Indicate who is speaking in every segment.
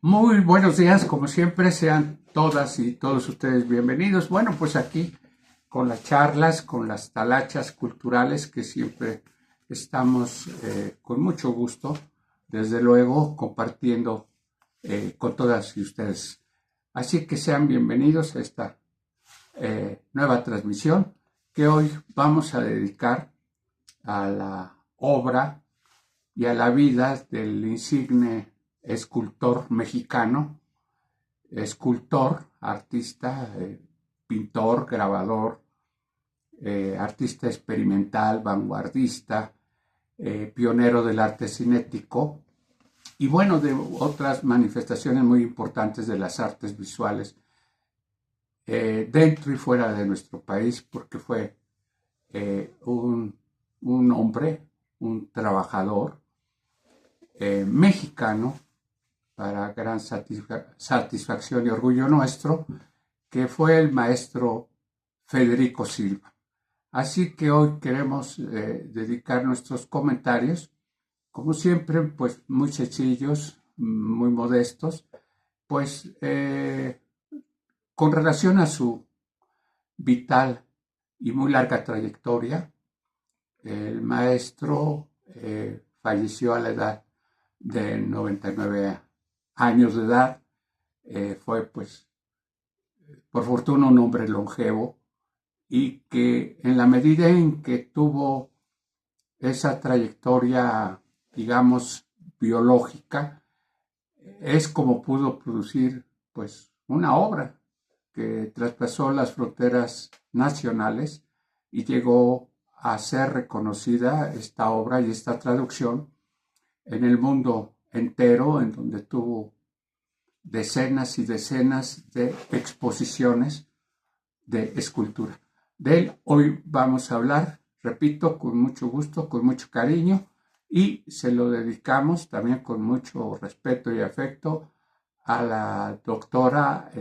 Speaker 1: Muy buenos días, como siempre, sean todas y todos ustedes bienvenidos. Bueno, pues aquí con las charlas, con las talachas culturales que siempre estamos con mucho gusto, desde luego, compartiendo con todas y ustedes. Así que sean bienvenidos a esta nueva transmisión que hoy vamos a dedicar a la obra y a la vida del insigne escultor mexicano, escultor, artista, pintor, grabador, artista experimental, vanguardista, pionero del arte cinético y bueno, de otras manifestaciones muy importantes de las artes visuales dentro y fuera de nuestro país, porque fue un hombre, un trabajador mexicano para gran satisfacción y orgullo nuestro, que fue el maestro Federico Silva. Así que hoy queremos dedicar nuestros comentarios, como siempre, pues muy sencillos, muy modestos, pues con relación a su vital y muy larga trayectoria. El maestro falleció a la edad de 99 años de edad. Fue, pues, por fortuna, un hombre longevo y que en la medida en que tuvo esa trayectoria, digamos, biológica, es como pudo producir, pues, una obra que traspasó las fronteras nacionales y llegó a ser reconocida esta obra y esta traducción en el mundo entero, en donde tuvo decenas y decenas de exposiciones de escultura. De él hoy vamos a hablar, repito, con mucho gusto, con mucho cariño, y se lo dedicamos también con mucho respeto y afecto a la doctora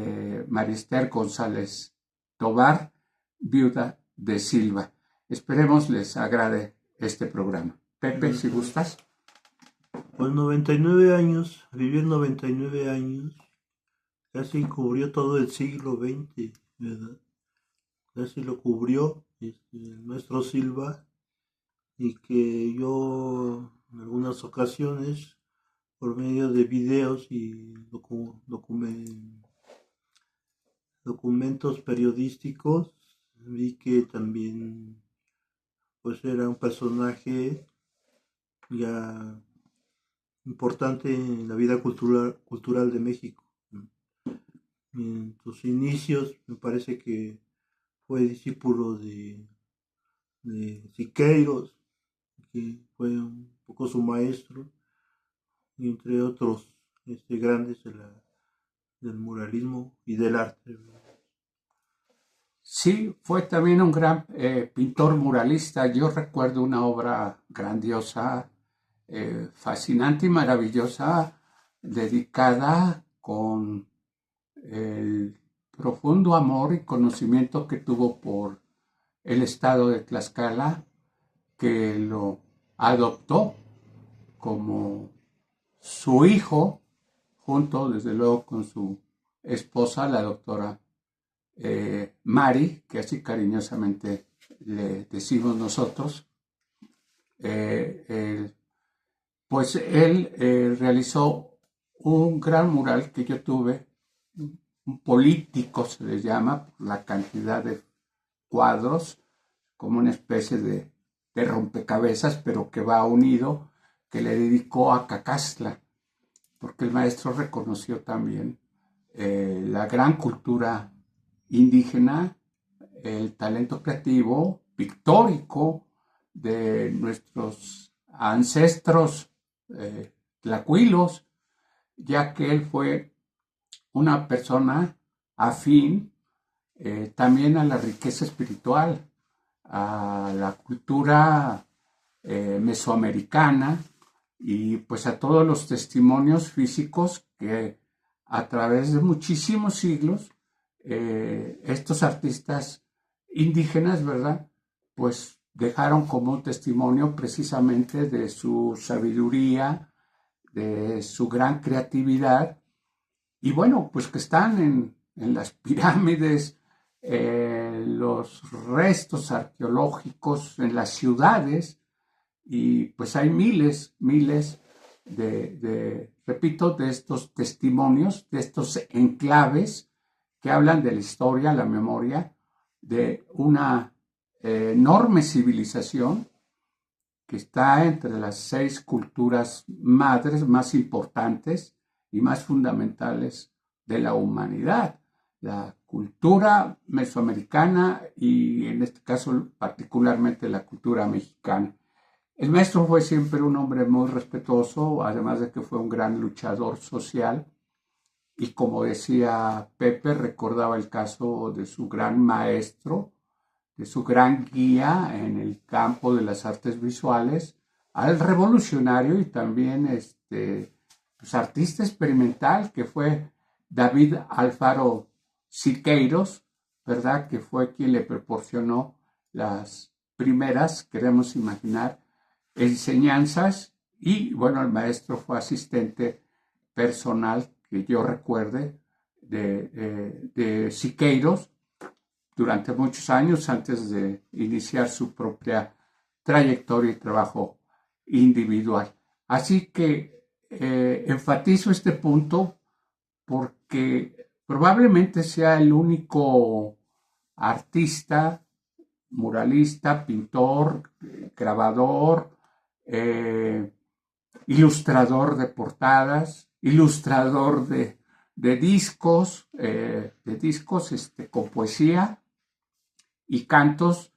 Speaker 1: Marister González Tobar, viuda de Silva. Esperemos les agrade este programa. Pepe, si gustas.
Speaker 2: Pues 99 años, vivió 99 años, casi cubrió todo el siglo XX, ¿verdad? Casi lo cubrió el maestro Silva, y que yo en algunas ocasiones, por medio de videos y documentos periodísticos, vi que también pues era un personaje ya importante en la vida cultural de México. En sus inicios me parece que fue discípulo de Siqueiros, que fue un poco su maestro, y entre otros grandes del muralismo y del arte.
Speaker 1: Sí, fue también un gran pintor muralista. Yo recuerdo una obra grandiosa, fascinante y maravillosa, dedicada con el profundo amor y conocimiento que tuvo por el estado de Tlaxcala, que lo adoptó como su hijo, junto desde luego con su esposa, la doctora Mari, que así cariñosamente le decimos nosotros. Eh, pues él realizó un gran mural que yo tuve, un político se le llama, por la cantidad de cuadros, como una especie de rompecabezas, pero que va unido, que le dedicó a Cacastla, porque el maestro reconoció también la gran cultura indígena, el talento creativo, pictórico de nuestros ancestros tlacuilos, ya que él fue una persona afín también a la riqueza espiritual, a la cultura mesoamericana y pues a todos los testimonios físicos que a través de muchísimos siglos estos artistas indígenas, ¿verdad? Pues dejaron como un testimonio precisamente de su sabiduría, de su gran creatividad y bueno, pues que están en las pirámides, los restos arqueológicos en las ciudades, y pues hay miles repito, de estos testimonios, de estos enclaves que hablan de la historia, la memoria de una enorme civilización que está entre las 6 culturas madres más importantes y más fundamentales de la humanidad. La cultura mesoamericana y en este caso particularmente la cultura mexicana. El maestro fue siempre un hombre muy respetuoso, además de que fue un gran luchador social. Y como decía Pepe, recordaba el caso de su gran maestro, de su gran guía en el campo de las artes visuales, al revolucionario y también pues, artista experimental que fue David Alfaro Siqueiros, ¿verdad? Que fue quien le proporcionó las primeras, queremos imaginar, enseñanzas y bueno, el maestro fue asistente personal que yo recuerde de Siqueiros durante muchos años antes de iniciar su propia trayectoria y trabajo individual. Así que enfatizo este punto porque probablemente sea el único artista, muralista, pintor, grabador, eh, ilustrador de portadas, ilustrador de discos, con poesía y cantos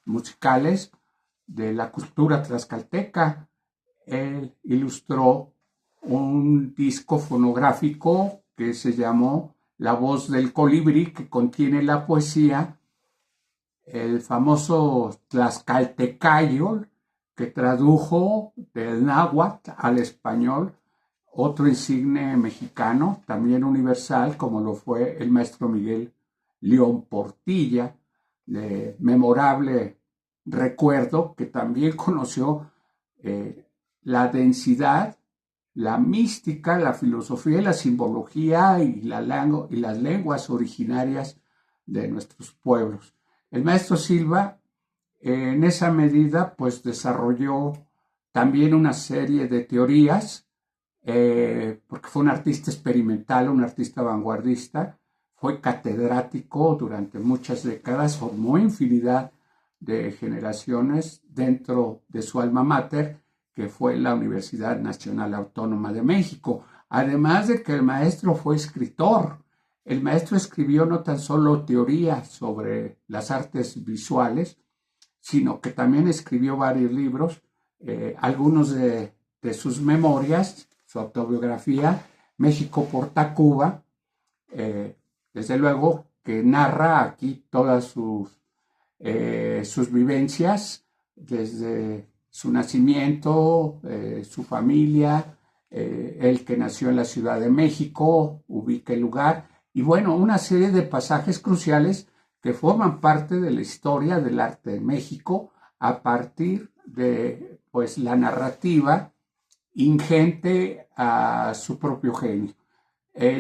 Speaker 1: musicales de la cultura tlaxcalteca. Él ilustró un disco fonográfico que se llamó La voz del colibrí, que contiene la poesía, el famoso Tlaxcaltecayo, que tradujo del náhuatl al español otro insigne mexicano, también universal, como lo fue el maestro Miguel León Portilla, de memorable recuerdo, que también conoció la densidad, la mística, la filosofía y la simbología y las lenguas originarias de nuestros pueblos. El maestro Silva, en esa medida, pues desarrolló también una serie de teorías, porque fue un artista experimental, un artista vanguardista, fue catedrático durante muchas décadas, formó infinidad de generaciones dentro de su alma mater, que fue la Universidad Nacional Autónoma de México. Además de que el maestro fue escritor, el maestro escribió no tan solo teoría sobre las artes visuales, sino que también escribió varios libros, algunos de sus memorias, su autobiografía, México por Tacuba, desde luego que narra aquí todas sus vivencias desde su nacimiento, su familia, el que nació en la Ciudad de México, ubica el lugar, y bueno, una serie de pasajes cruciales que forman parte de la historia del arte de México a partir de pues, la narrativa ingente a su propio genio.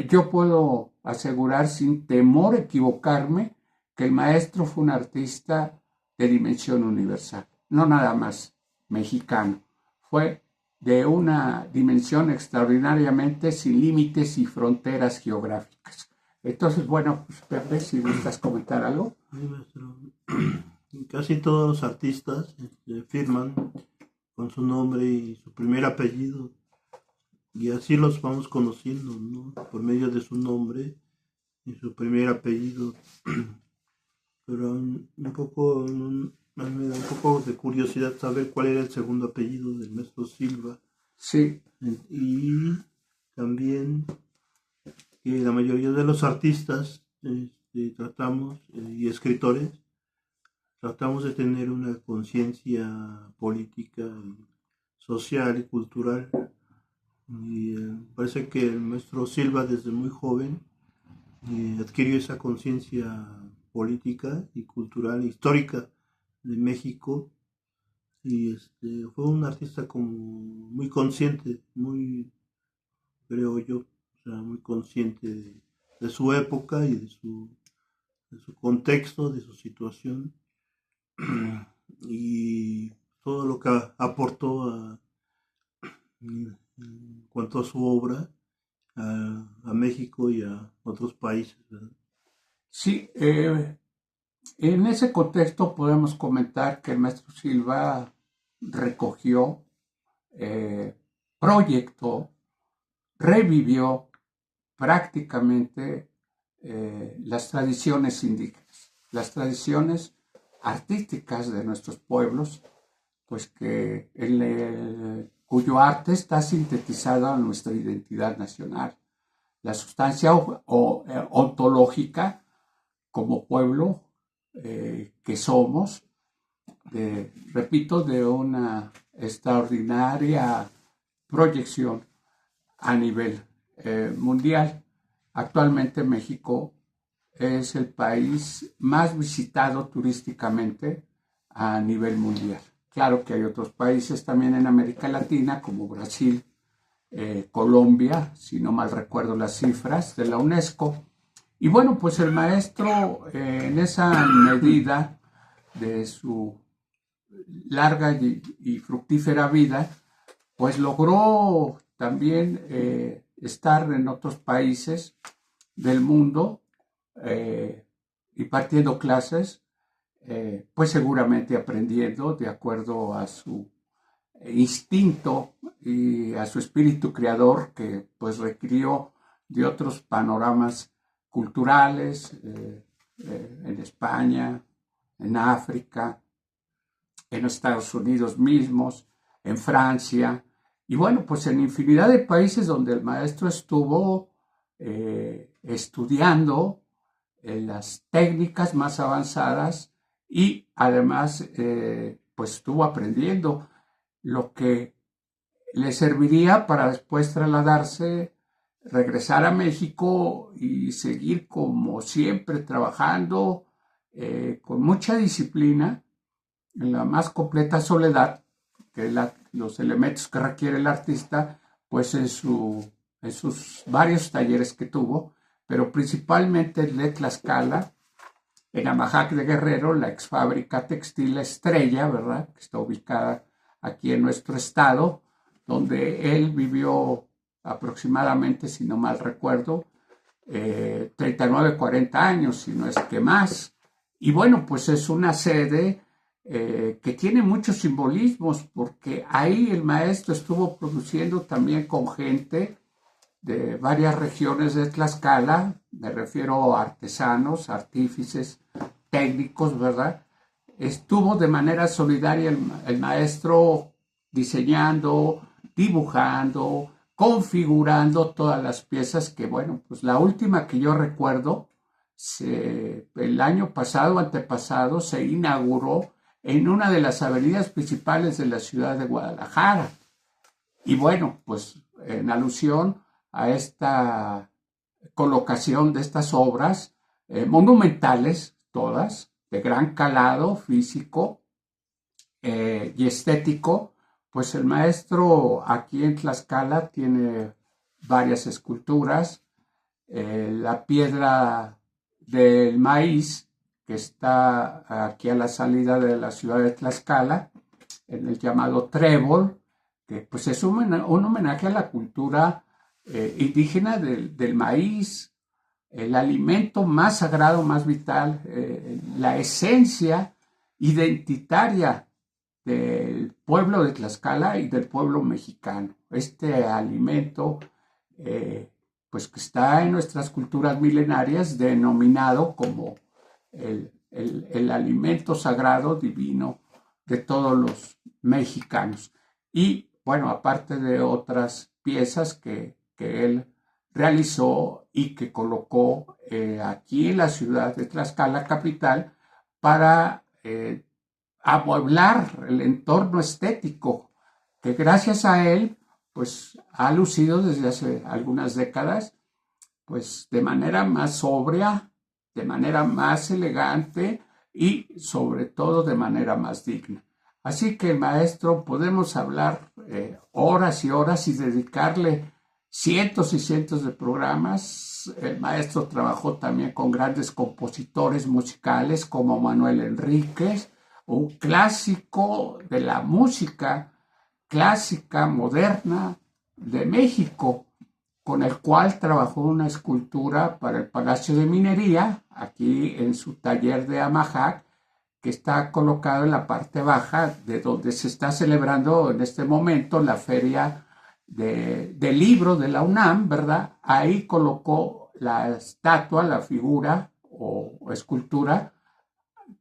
Speaker 1: Yo puedo asegurar sin temor a equivocarme que el maestro fue un artista de dimensión universal, no nada más mexicano, fue de una dimensión extraordinariamente sin límites y fronteras geográficas. Entonces, bueno, pues Pepe, si gustas comentar algo.
Speaker 2: Casi todos los artistas firman con su nombre y su primer apellido, y así los vamos conociendo, ¿no? Por medio de su nombre y su primer apellido. Pero me da un poco de curiosidad saber cuál era el segundo apellido del maestro Silva.
Speaker 1: Sí.
Speaker 2: Y también que la mayoría de los artistas tratamos, y escritores, tratamos de tener una conciencia política, social y cultural. Y parece que el maestro Silva desde muy joven adquirió esa conciencia política y cultural, histórica de México, y fue un artista como muy consciente, muy, creo yo, sea, muy consciente de su época y de su contexto, de su situación, y todo lo que aportó en cuanto a su obra a México y a otros países, ¿verdad?
Speaker 1: Sí, en ese contexto podemos comentar que el maestro Silva recogió, proyectó, revivió prácticamente las tradiciones indígenas, las tradiciones artísticas de nuestros pueblos, pues cuyo arte está sintetizado en nuestra identidad nacional. La sustancia ontológica como pueblo que somos, repito, de una extraordinaria proyección a nivel mundial. Actualmente México es el país más visitado turísticamente a nivel mundial. Claro que hay otros países también en América Latina, como Brasil, Colombia, si no mal recuerdo las cifras de la UNESCO. Y bueno, pues el maestro, en esa medida de su larga y fructífera vida, pues logró también estar en otros países del mundo y partiendo clases, pues seguramente aprendiendo de acuerdo a su instinto y a su espíritu creador que pues requirió de otros panoramas culturales en España, en África, en Estados Unidos mismos, en Francia, y bueno, pues en infinidad de países donde el maestro estuvo estudiando las técnicas más avanzadas y además pues estuvo aprendiendo lo que le serviría para después trasladarse, regresar a México y seguir como siempre trabajando con mucha disciplina en la más completa soledad, que es los elementos que requiere el artista, pues en sus varios talleres que tuvo, pero principalmente en de Tlaxcala, en Amajac de Guerrero, la ex fábrica textil La Estrella, ¿verdad? Que está ubicada aquí en nuestro estado, donde él vivió aproximadamente, si no mal recuerdo, 39, 40 años, si no es que más. Y bueno, pues es una sede que tiene muchos simbolismos, porque ahí el maestro estuvo produciendo también con gente de varias regiones de Tlaxcala, me refiero a artesanos, artífices, técnicos, ¿verdad? Estuvo de manera solidaria el maestro diseñando, dibujando, configurando todas las piezas que, bueno, pues la última que yo recuerdo, el año pasado, antepasado, se inauguró en una de las avenidas principales de la ciudad de Guadalajara. Y bueno, pues en alusión a esta colocación de estas obras monumentales, todas, de gran calado físico y estético, pues el maestro aquí en Tlaxcala tiene varias esculturas, la piedra del maíz, que está aquí a la salida de la ciudad de Tlaxcala, en el llamado trébol, que pues es un homenaje a la cultura indígena del maíz, el alimento más sagrado, más vital, la esencia identitaria del pueblo de Tlaxcala y del pueblo mexicano. Este alimento, pues que está en nuestras culturas milenarias, denominado como el alimento sagrado divino de todos los mexicanos. Y bueno, aparte de otras piezas que él realizó y que colocó aquí en la ciudad de Tlaxcala capital para amueblar el entorno estético, que gracias a él pues ha lucido desde hace algunas décadas pues de manera más sobria, de manera más elegante y sobre todo de manera más digna. Así que, maestro, podemos hablar horas y horas y dedicarle cientos y cientos de programas. El maestro trabajó también con grandes compositores musicales como Manuel Enríquez, un clásico de la música clásica moderna de México, con el cual trabajó una escultura para el Palacio de Minería, aquí en su taller de Amajac, que está colocado en la parte baja de donde se está celebrando en este momento la feria del libro de la UNAM, ¿verdad? Ahí colocó la estatua, la figura o escultura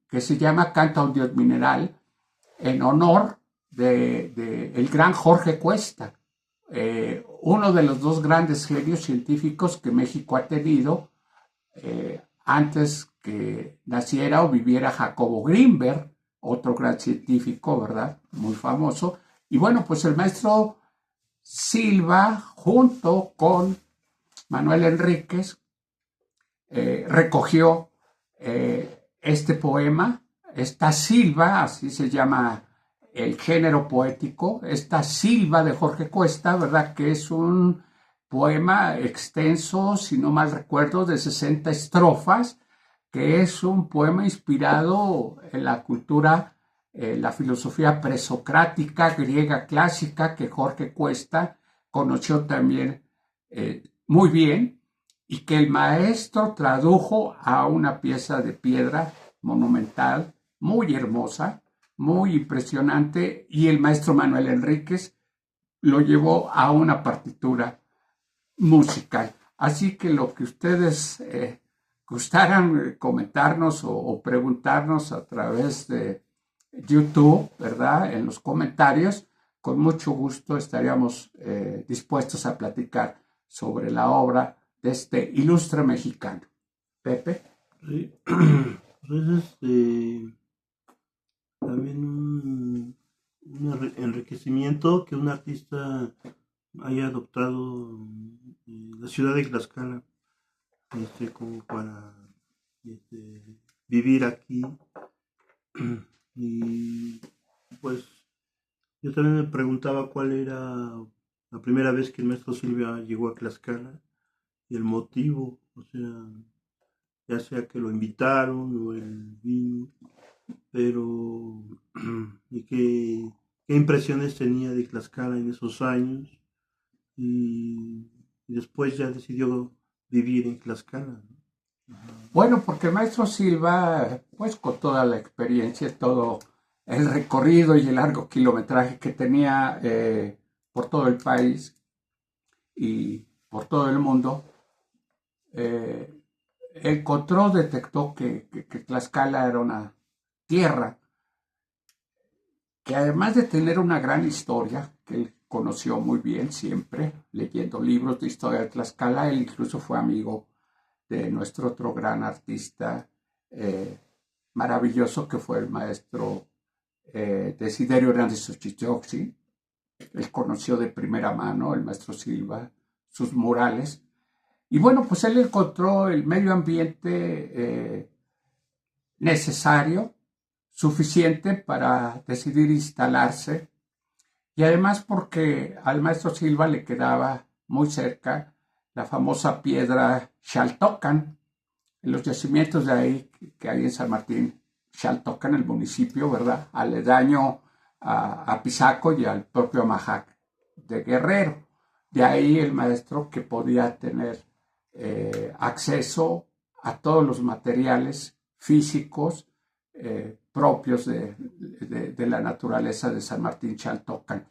Speaker 1: que se llama Canta un Dios Mineral, en honor de el gran Jorge Cuesta, uno de los dos grandes genios científicos que México ha tenido antes que naciera o viviera Jacobo Grinberg, otro gran científico, ¿verdad? Muy famoso. Y bueno, pues el maestro Silva, junto con Manuel Enríquez, recogió este poema, esta silva, así se llama el género poético, esta silva de Jorge Cuesta, ¿verdad? Que es un poema extenso, si no mal recuerdo, de 60 estrofas, que es un poema inspirado en la cultura, la filosofía presocrática griega clásica que Jorge Cuesta conoció también muy bien y que el maestro tradujo a una pieza de piedra monumental, muy hermosa, muy impresionante, y el maestro Manuel Enríquez lo llevó a una partitura musical. Así que lo que ustedes gustaran comentarnos o preguntarnos a través de YouTube, ¿verdad? En los comentarios, con mucho gusto estaríamos dispuestos a platicar sobre la obra de este ilustre mexicano. Pepe.
Speaker 2: Sí. Pues también un enriquecimiento que un artista haya adoptado la ciudad de Tlaxcala como para vivir aquí. Y pues yo también me preguntaba cuál era la primera vez que el maestro Silva llegó a Tlaxcala y el motivo, o sea, ya sea que lo invitaron o él vino, pero y qué impresiones tenía de Tlaxcala en esos años y después ya decidió vivir en Tlaxcala, ¿no?
Speaker 1: Bueno, porque el maestro Silva, pues con toda la experiencia, todo el recorrido y el largo kilometraje que tenía por todo el país y por todo el mundo, encontró, detectó que Tlaxcala era una tierra que además de tener una gran historia, que él conoció muy bien siempre, leyendo libros de historia de Tlaxcala, él incluso fue amigo de nuestro otro gran artista maravilloso que fue el maestro Desiderio Hernández Xochitl. Él conoció de primera mano, el maestro Silva, sus murales. Y bueno, pues él encontró el medio ambiente necesario, suficiente para decidir instalarse. Y además porque al maestro Silva le quedaba muy cerca la famosa piedra Xaltocan, en los yacimientos de ahí que hay en San Martín, Xaltocan, el municipio, ¿verdad? Aledaño a Pisaco y al propio Amajac de Guerrero. De ahí el maestro que podía tener acceso a todos los materiales físicos propios de la naturaleza de San Martín Xaltocan.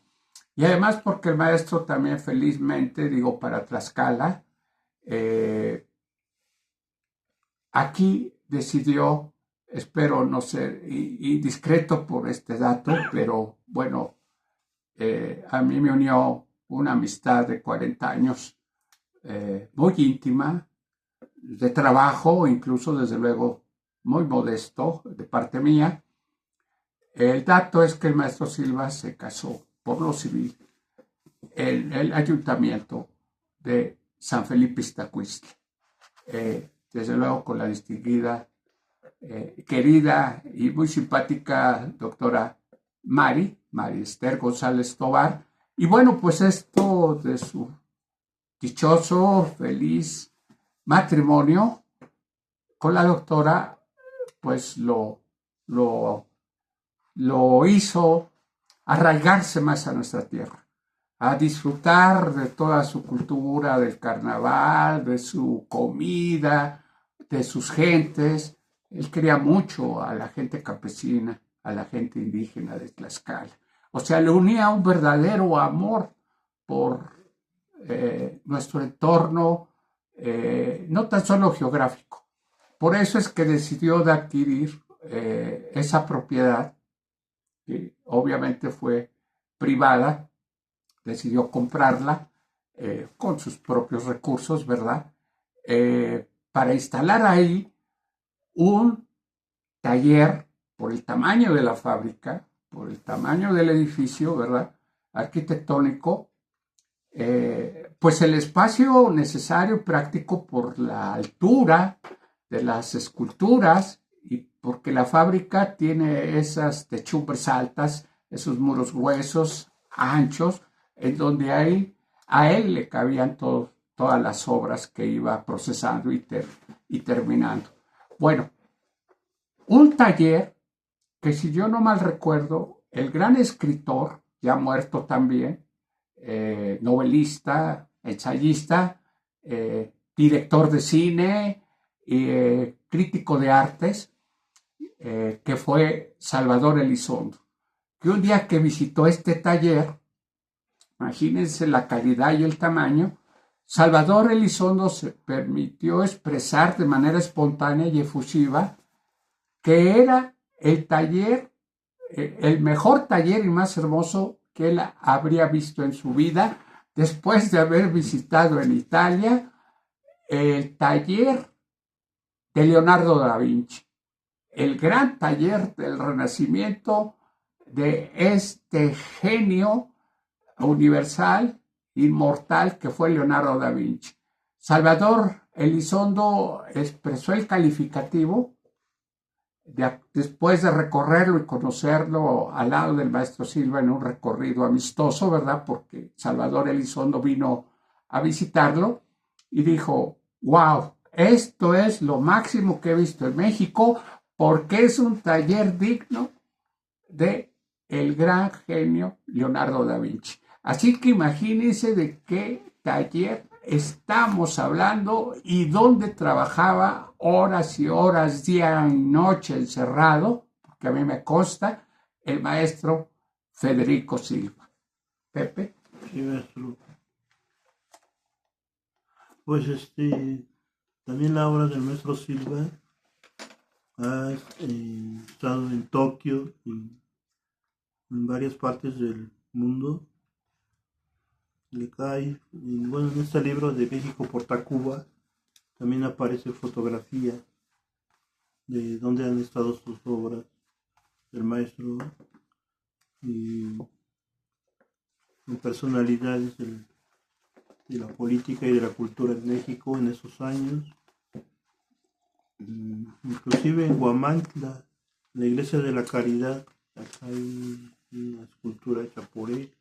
Speaker 1: Y además porque el maestro también felizmente, digo, para Tlaxcala, aquí decidió, espero no ser indiscreto por este dato, pero bueno, a mí me unió una amistad de 40 años, muy íntima, de trabajo, incluso desde luego muy modesto de parte mía. El dato es que el maestro Silva se casó por lo civil en el ayuntamiento de San Felipe Iztacuistla. Desde luego con la distinguida, querida y muy simpática doctora Mari Esther González Tobar. Y bueno, pues esto de su dichoso, feliz matrimonio con la doctora, pues lo hizo arraigarse más a nuestra tierra, a disfrutar de toda su cultura, del carnaval, de su comida, de sus gentes. Él quería mucho a la gente campesina, a la gente indígena de Tlaxcala. O sea, le unía un verdadero amor por nuestro entorno, no tan solo geográfico. Por eso es que decidió de adquirir esa propiedad, que obviamente fue privada, decidió comprarla con sus propios recursos, ¿verdad? Para instalar ahí un taller por el tamaño de la fábrica, por el tamaño del edificio, ¿verdad? Arquitectónico, pues el espacio necesario y práctico por la altura de las esculturas y porque la fábrica tiene esas techumbres altas, esos muros gruesos, anchos, en donde a él le cabían todas las obras que iba procesando y terminando. Bueno, un taller que, si yo no mal recuerdo, el gran escritor, ya muerto también, novelista, ensayista, director de cine, crítico de artes, que fue Salvador Elizondo, que un día que visitó este taller, imagínense la calidad y el tamaño, Salvador Elizondo se permitió expresar de manera espontánea y efusiva que era el taller, el mejor taller y más hermoso que él habría visto en su vida, después de haber visitado en Italia el taller de Leonardo da Vinci, el gran taller del Renacimiento de este genio universal, inmortal, que fue Leonardo da Vinci. Salvador Elizondo expresó el calificativo después de recorrerlo y conocerlo al lado del maestro Silva en un recorrido amistoso, ¿verdad? Porque Salvador Elizondo vino a visitarlo y dijo, wow, esto es lo máximo que he visto en México porque es un taller digno de el gran genio Leonardo da Vinci. Así que imagínense de qué taller estamos hablando y dónde trabajaba horas y horas, día y noche encerrado, porque a mí me consta, el maestro Federico Silva. Pepe.
Speaker 2: Sí, maestro. Pues también la obra del maestro Silva ha estado en Tokio y en varias partes del mundo. Le cae, y bueno, en este libro de México por Tacuba también aparece fotografía de dónde han estado sus obras del maestro y personalidades de la política y de la cultura en México en esos años. Inclusive en Huamantla, la Iglesia de la Caridad, acá hay una escultura hecha por él.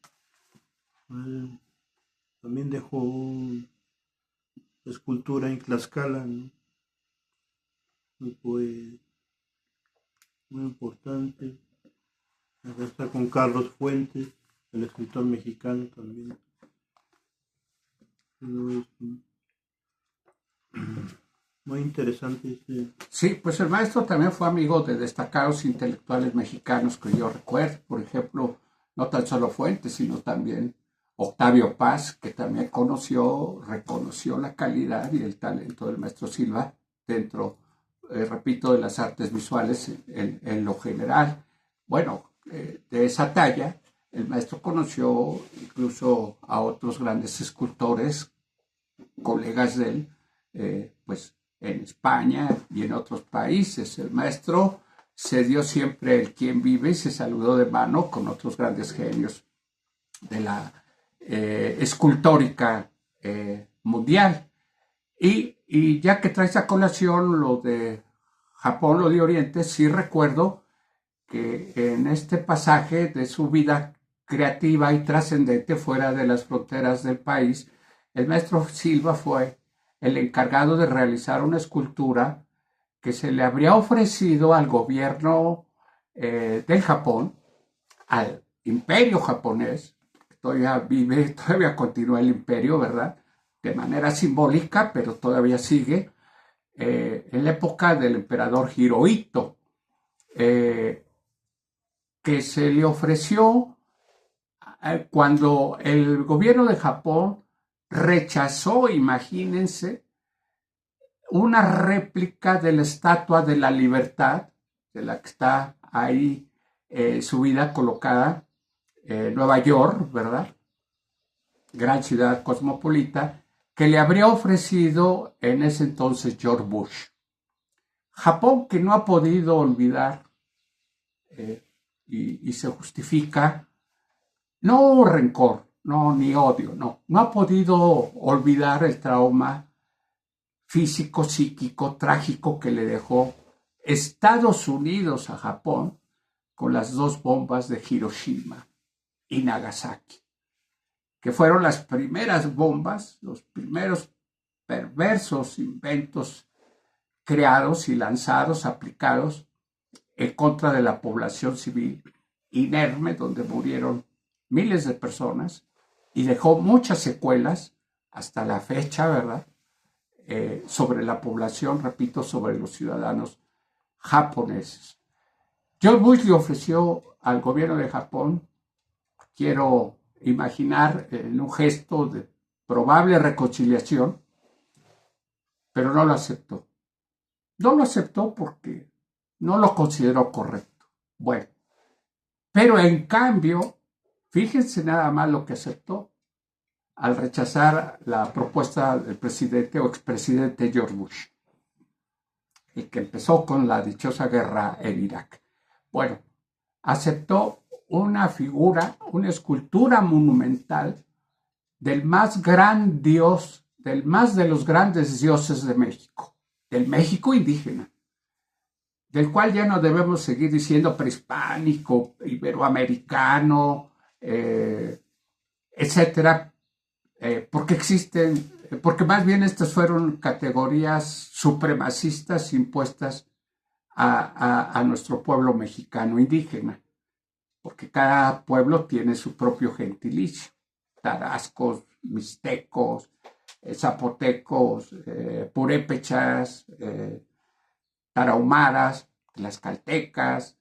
Speaker 2: También dejó escultura en Tlaxcala, ¿no? Y pues muy importante. Acá está con Carlos Fuentes, el escritor mexicano también. Muy interesante.
Speaker 1: Sí, pues el maestro también fue amigo de destacados intelectuales mexicanos que yo recuerdo, por ejemplo, no tan solo Fuentes, sino también Octavio Paz, que también reconoció la calidad y el talento del maestro Silva dentro, repito, de las artes visuales en lo general. Bueno, de esa talla, el maestro conoció incluso a otros grandes escultores, colegas de él, pues en España y en otros países. El maestro se dio siempre el quien vive y se saludó de mano con otros grandes genios de la escultórica mundial. Y ya que traes a colación lo de Japón, lo de Oriente, sí recuerdo que en este pasaje de su vida creativa y trascendente fuera de las fronteras del país, el maestro Silva fue el encargado de realizar una escultura que se le habría ofrecido al gobierno del Japón, al imperio japonés, que todavía vive, todavía continúa el imperio, ¿verdad? De manera simbólica, pero todavía sigue, en la época del emperador Hirohito, que se le ofreció cuando el gobierno de Japón rechazó, imagínense, una réplica de la Estatua de la Libertad, de la que está ahí subida, colocada, Nueva York, ¿verdad? Gran ciudad cosmopolita, que le habría ofrecido en ese entonces George Bush. Japón, que no ha podido olvidar y se justifica, no rencor, no, ni odio, no ha podido olvidar el trauma físico, psíquico, trágico que le dejó Estados Unidos a Japón con las dos bombas de Hiroshima y Nagasaki, que fueron las primeras bombas, los primeros perversos inventos creados y lanzados, aplicados en contra de la población civil inerme, donde murieron miles de personas y dejó muchas secuelas hasta la fecha, ¿verdad? Sobre la población, repito, sobre los ciudadanos japoneses. George Bush le ofreció al gobierno de Japón, quiero imaginar en un gesto de probable reconciliación, pero no lo aceptó. No lo aceptó porque no lo consideró correcto. Bueno, pero en cambio, fíjense nada más lo que aceptó al rechazar la propuesta del presidente o expresidente George Bush, el que empezó con la dichosa guerra en Irak. Bueno, aceptó una figura, una escultura monumental del más gran dios, del más de los grandes dioses de México, del México indígena, del cual ya no debemos seguir diciendo prehispánico, iberoamericano, etcétera, porque existen, porque más bien estas fueron categorías supremacistas impuestas a nuestro pueblo mexicano indígena, porque cada pueblo tiene su propio gentilicio, tarascos, mixtecos, zapotecos, purépechas, tarahumaras, tlaxcaltecas,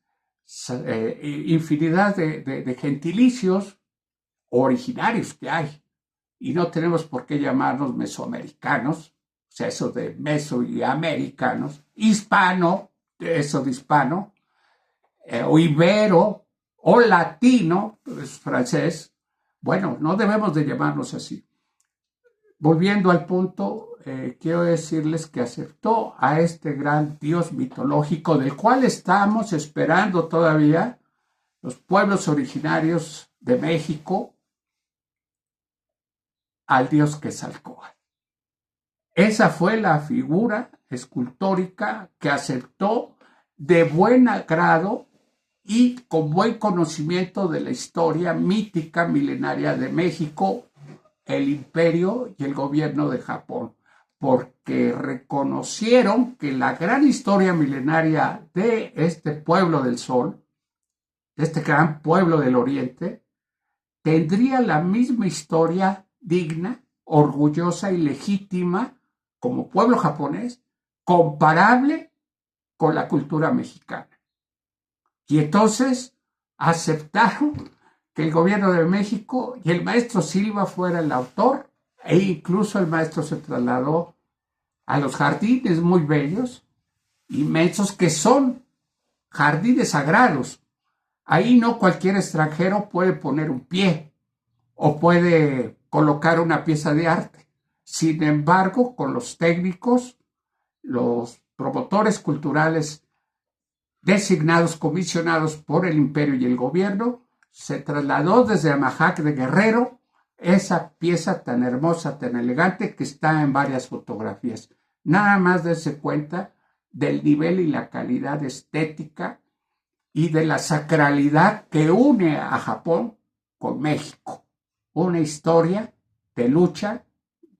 Speaker 1: infinidad de gentilicios originarios que hay. Y no tenemos por qué llamarnos mesoamericanos, o sea, eso de meso y americanos, hispano, eso de hispano, o ibero, o latino, es francés. Bueno, no debemos de llamarnos así. Volviendo al punto, quiero decirles que aceptó a este gran dios mitológico del cual estamos esperando todavía los pueblos originarios de México, al dios Quetzalcóatl. Esa fue la figura escultórica que aceptó de buen grado y con buen conocimiento de la historia mítica milenaria de México, el imperio y el gobierno de Japón, porque reconocieron que la gran historia milenaria de este pueblo del sol, de este gran pueblo del oriente, tendría la misma historia digna, orgullosa y legítima como pueblo japonés, comparable con la cultura mexicana. Y entonces aceptaron que el gobierno de México y el maestro Silva fuera el autor, e incluso el maestro se trasladó a los jardines muy bellos, inmensos, que son jardines sagrados. Ahí no cualquier extranjero puede poner un pie o puede colocar una pieza de arte. Sin embargo, con los técnicos, los promotores culturales designados, comisionados por el imperio y el gobierno, se trasladó desde Amajac de Guerrero esa pieza tan hermosa, tan elegante, que está en varias fotografías. Nada más darse cuenta del nivel y la calidad estética y de la sacralidad que une a Japón con México. Una historia de lucha,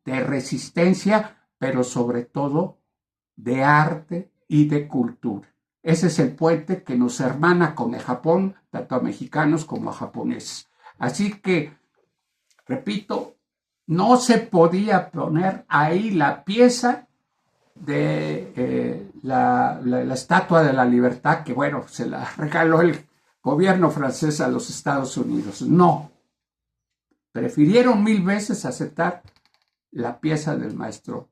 Speaker 1: de resistencia, pero sobre todo de arte y de cultura. Ese es el puente que nos hermana con el Japón, tanto a mexicanos como a japoneses. Así que, repito, no se podía poner ahí la pieza de la Estatua de la Libertad, que bueno, se la regaló el gobierno francés a los Estados Unidos. No, prefirieron 1000 veces aceptar la pieza del maestro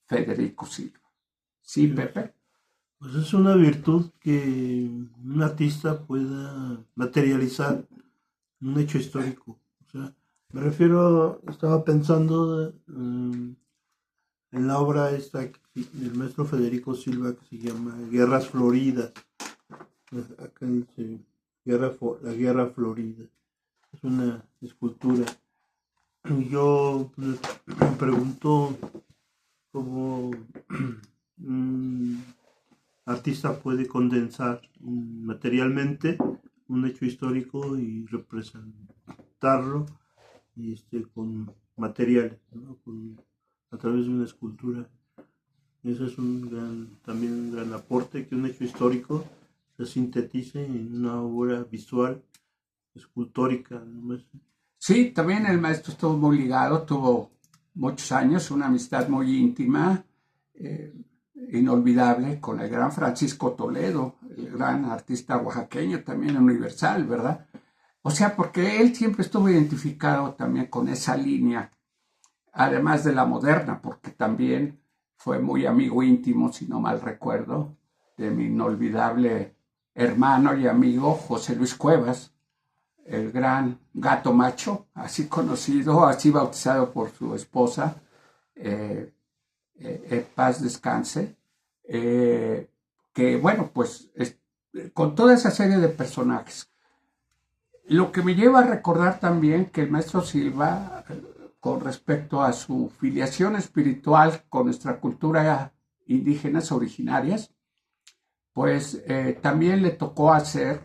Speaker 1: Federico Silva. ¿Sí, Pepe?
Speaker 2: Pues es una virtud que un artista pueda materializar un hecho histórico. O sea, me refiero, estaba pensando en la obra esta del maestro Federico Silva que se llama Guerras Floridas. Acá dice la Guerra Florida. Es una escultura. Y yo pues, me pregunto cómo un artista puede condensar materialmente un hecho histórico y representarlo con materiales, ¿no? A través de una escultura. Ese es también un gran aporte, que un hecho histórico se sintetice en una obra visual, escultórica, ¿no?
Speaker 1: Sí, también el maestro estuvo muy ligado, tuvo muchos años, una amistad muy íntima, inolvidable, con el gran Francisco Toledo, el gran artista oaxaqueño, también universal, ¿verdad? O sea, porque él siempre estuvo identificado también con esa línea, además de la moderna, porque también fue muy amigo íntimo, si no mal recuerdo, de mi inolvidable hermano y amigo José Luis Cuevas, el gran gato macho, así conocido, así bautizado por su esposa, paz descanse, que bueno, pues con toda esa serie de personajes. Lo que me lleva a recordar también que el maestro Silva, con respecto a su filiación espiritual con nuestra cultura indígenas originarias, pues también le tocó hacer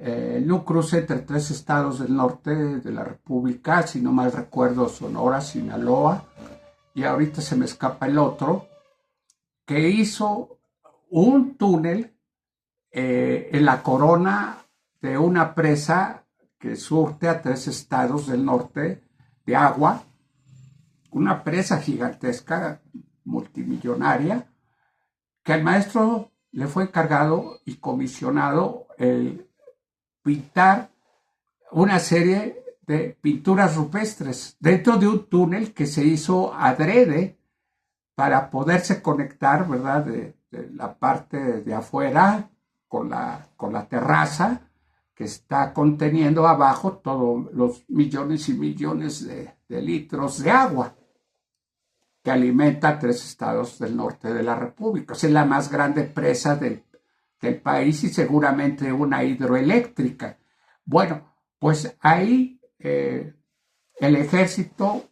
Speaker 1: en un cruce entre 3 estados del norte de la República, si no mal recuerdo, Sonora, Sinaloa, y ahorita se me escapa el otro, que hizo un túnel en la corona de una presa que surte a 3 estados del norte de agua, una presa gigantesca, multimillonaria, que al maestro le fue encargado y comisionado el pintar una serie de pinturas rupestres dentro de un túnel que se hizo adrede para poderse conectar, ¿verdad?, de la parte de afuera con la terraza que está conteniendo abajo todos los millones y millones de litros de agua que alimenta a 3 estados del norte de la República. Es la más grande presa del país y seguramente una hidroeléctrica. Bueno, pues ahí el ejército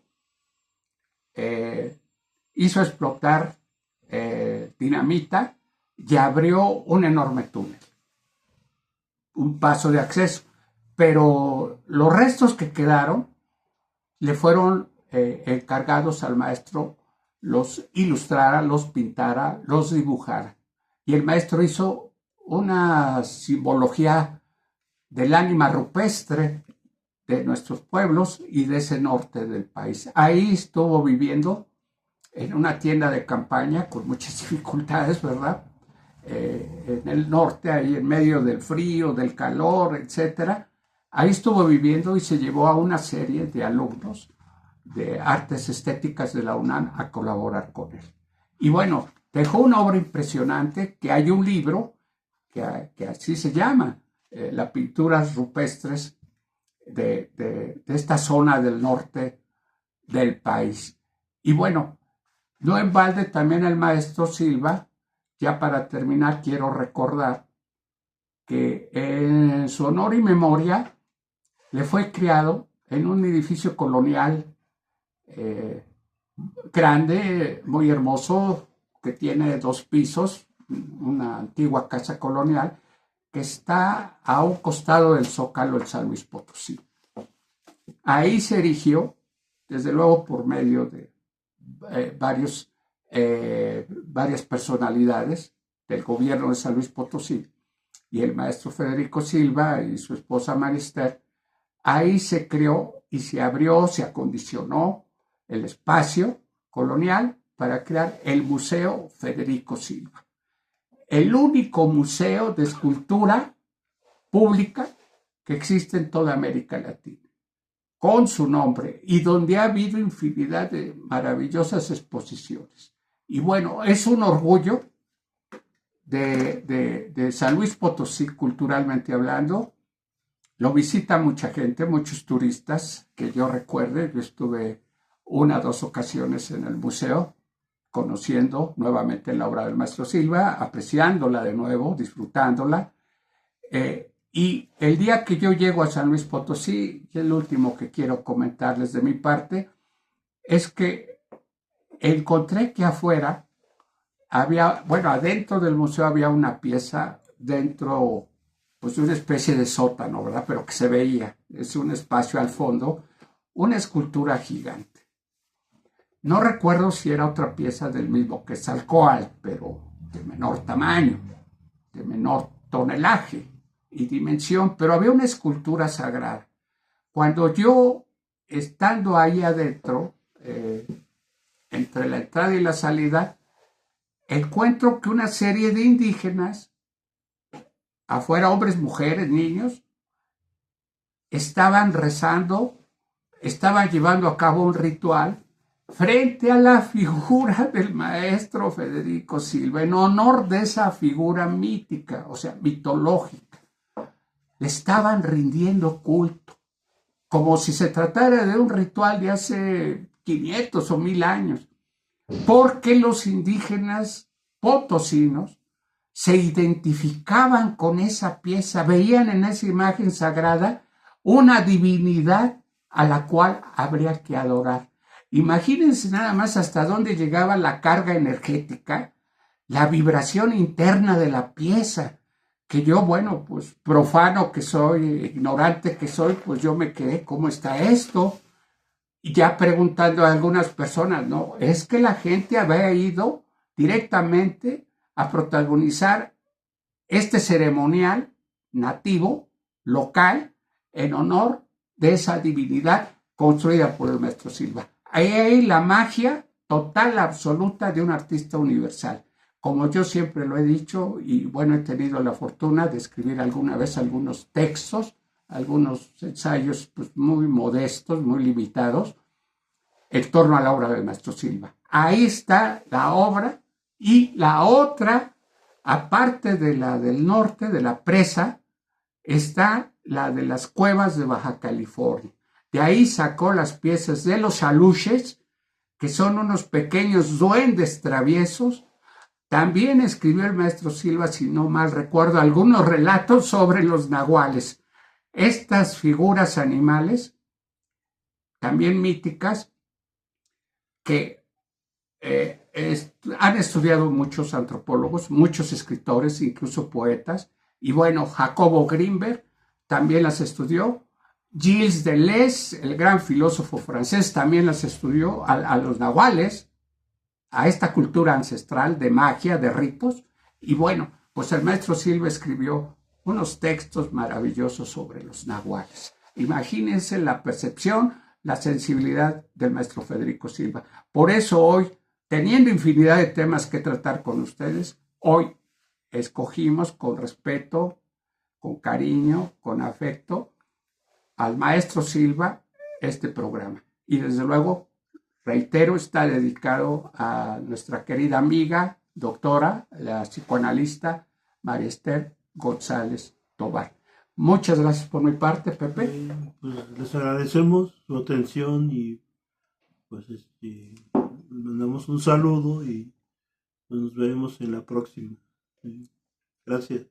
Speaker 1: hizo explotar dinamita y abrió un enorme túnel, un paso de acceso. Pero los restos que quedaron le fueron encargados al maestro, los ilustrara, los pintara, los dibujara. Y el maestro hizo una simbología del ánima rupestre de nuestros pueblos y de ese norte del país. Ahí estuvo viviendo en una tienda de campaña con muchas dificultades, ¿verdad? En el norte, ahí en medio del frío, del calor, etcétera. Ahí estuvo viviendo y se llevó a una serie de alumnos de artes estéticas de la UNAM a colaborar con él. Y bueno, dejó una obra impresionante, que hay un libro que así se llama, Las pinturas rupestres de esta zona del norte del país. Y bueno, no en balde también el maestro Silva, ya para terminar quiero recordar que en su honor y memoria le fue criado en un edificio colonial grande, muy hermoso, que tiene 2 pisos, una antigua casa colonial, que está a un costado del Zócalo en San Luis Potosí. Ahí se erigió desde luego por medio de varias personalidades del gobierno de San Luis Potosí y el maestro Federico Silva y su esposa Marister. Ahí se creó y se abrió, se acondicionó el espacio colonial para crear el Museo Federico Silva, el único museo de escultura pública que existe en toda América Latina, con su nombre, y donde ha habido infinidad de maravillosas exposiciones. Y bueno, es un orgullo de San Luis Potosí, culturalmente hablando. Lo visita mucha gente, muchos turistas, que yo recuerde. Yo estuve 1 o 2 ocasiones en el museo, conociendo nuevamente la obra del maestro Silva, apreciándola de nuevo, disfrutándola. Y el día que yo llego a San Luis Potosí, y el último que quiero comentarles de mi parte, es que encontré que afuera había, bueno, adentro del museo había una pieza dentro, pues una especie de sótano, ¿verdad? Pero que se veía, es un espacio al fondo, una escultura gigante. No recuerdo si era otra pieza del mismo Quetzalcóatl, pero de menor tamaño, de menor tonelaje y dimensión, pero había una escultura sagrada. Cuando yo, estando ahí adentro, entre la entrada y la salida, encuentro que una serie de indígenas, afuera hombres, mujeres, niños, estaban rezando, estaban llevando a cabo un ritual frente a la figura del maestro Federico Silva, en honor de esa figura mítica, o sea, mitológica. Le estaban rindiendo culto, como si se tratara de un ritual de hace 500 o 1000 años, porque los indígenas potosinos se identificaban con esa pieza, veían en esa imagen sagrada una divinidad a la cual habría que adorar. Imagínense nada más hasta dónde llegaba la carga energética, la vibración interna de la pieza, que yo, bueno, pues profano que soy, ignorante que soy, pues yo me quedé, ¿cómo está esto? Y ya preguntando a algunas personas, no, es que la gente había ido directamente a protagonizar este ceremonial nativo, local, en honor de esa divinidad construida por el maestro Silva. Ahí hay la magia total, absoluta de un artista universal. Como yo siempre lo he dicho, y bueno, he tenido la fortuna de escribir alguna vez algunos textos, algunos ensayos pues, muy modestos, muy limitados, en torno a la obra del maestro Silva. Ahí está la obra, y la otra, aparte de la del norte, de la presa, está la de las cuevas de Baja California. De ahí sacó las piezas de los aluches, que son unos pequeños duendes traviesos. También escribió el maestro Silva, si no mal recuerdo, algunos relatos sobre los nahuales. Estas figuras animales, también míticas, que han estudiado muchos antropólogos, muchos escritores, incluso poetas, y bueno, Jacobo Grinberg también las estudió, Gilles Deleuze, el gran filósofo francés, también las estudió, a los nahuales, a esta cultura ancestral de magia, de ritos, y bueno, pues el maestro Silva escribió unos textos maravillosos sobre los nahuales. Imagínense la percepción, la sensibilidad del maestro Federico Silva. Por eso hoy, teniendo infinidad de temas que tratar con ustedes, hoy escogimos con respeto, con cariño, con afecto, al maestro Silva este programa. Y desde luego, reitero, está dedicado a nuestra querida amiga, doctora, la psicoanalista María Esther González Tobar. Muchas gracias por mi parte, Pepe.
Speaker 2: Pues les agradecemos su atención y pues mandamos un saludo y pues nos veremos en la próxima. Gracias.